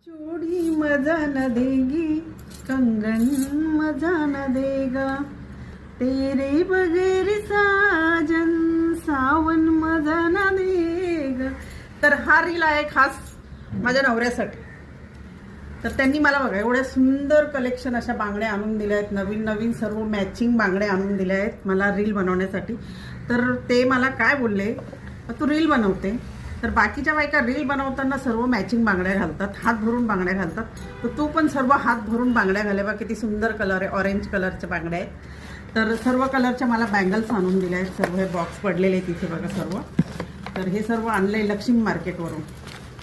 चूड़ी मजा न देगी, कंगन मजा न देगा, तेरे बगैर साजन सावन मजा न देगा. तर हा रील आहे खास माझ्या नवऱ्यासाठी. तर त्यांनी मला बघा एवढ्या सुंदर कलेक्शन अशा बांगड्या आणून दिल्या आहेत, नवीन नवीन सर्व मॅचिंग बांगड्या आणून दिल्या आहेत मला रील बनवण्यासाठी. तर ते मला काय बोलले, तू रील बनवते तर बाकीच्या बायका रील बनवताना सर्व मॅचिंग बांगड्या घालतात, हात भरून बांगड्या घालतात, तर तू पण सर्व हात भरून बांगड्या घाले. बा किती सुंदर कलर आहे, ऑरेंज कलरच्या बांगड्या आहेत. तर सर्व कलरच्या मला बँगल्स आणून दिल्या आहेत. सर्व हे बॉक्स पडलेले आहेत तिथे बघा सर्व. तर हे सर्व आणलं आहे लक्ष्मी मार्केटवरून.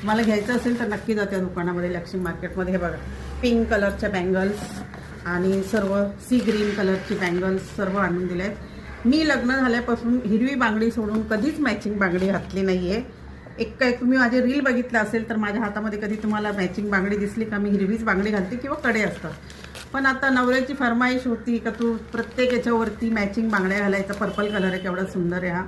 मला घ्यायचं असेल तर नक्की जाते दुकानामध्ये लक्ष्मी मार्केटमध्ये. हे बघा पिंक कलरच्या बँगल्स आणि सर्व सी ग्रीन कलरची बँगल्स सर्व आणून दिल्या आहेत. मी लग्न झाल्यापासून हिरवी बांगडी सोडून कधीच मॅचिंग बांगडी घातली नाही आहे. एक तुम्ही माझे रील बघितलं असेल तर माझ्या हातामध्ये कधी तुम्हाला मॅचिंग बांगडी दिसली का? मी हिरवीच बांगडी घालते किंवा कडे असतात. पण आता नवऱ्याची फरमाईश होती का तू प्रत्येक याच्यावरती मॅचिंग बांगड्या घालायचा. पर्पल कलर आहे, केवढा सुंदर आहे हा.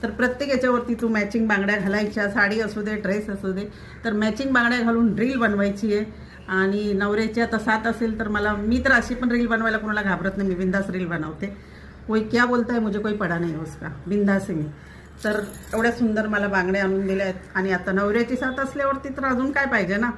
तर प्रत्येक याच्यावरती तू मॅचिंग बांगड्या घालायच्या, साडी असू दे ड्रेस असू दे. तर मॅचिंग बांगड्या घालून रील बनवायची आहे. आणि नवऱ्याची आता साथ असेल तर मी तर अशी पण रील बनवायला कोणाला घाबरत नाही. मी बिंदास रील बनवते. कोई क्या बोलता है मुझे कोई पडा नाही उसका, बिंदास आहे मी. तर एवढ्या सुंदर मला बांगड्या आणून दिल्या आहेत. आणि आता नवऱ्याची साथ असल्यावरती तर अजून काय पाहिजे ना.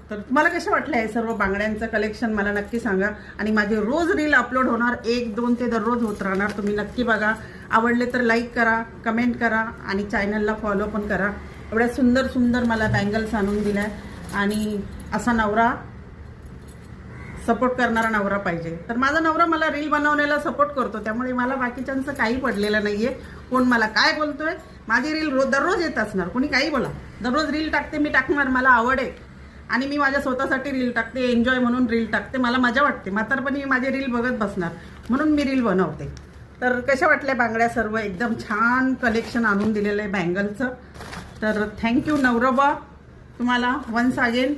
तर तुम्हाला कशा वाटलं आहे सर्व बांगड्यांचं कलेक्शन मला नक्की सांगा. आणि माझे रोज रील अपलोड होणार, 1-2 ते दररोज होत राहणार. तुम्ही नक्की बघा. आवडले तर लाईक करा, कमेंट करा आणि चॅनलला फॉलो पण करा. एवढ्या सुंदर सुंदर मला बँगल्स आणून दिल्या. आणि असा नवरा, सपोर्ट करणारा नवरा पाहिजे. तर माझा नवरा मला रील बनवण्याला सपोर्ट करतो, त्यामुळे मला बाकीच्यांचं काही पडलेलं नाही आहे. कोण मला काय बोलतोय, माझी रील दररोज येत असणार. कोणी काही बोला, दररोज रील टाकते, मी टाकणार. मला आवड आहे आणि मी माझ्या स्वतःसाठी रील टाकते, एन्जॉय म्हणून रील टाकते. मला मजा वाटते. म्हातारपणी मी माझे रील बघत बसणार म्हणून मी रील बनवते. तर कशा वाटल्या बांगड्या? सर्व एकदम छान कलेक्शन आणून दिलेलं आहे बँगलचं. तर थँक्यू नवरोबा तुम्हाला वन्स अगेन.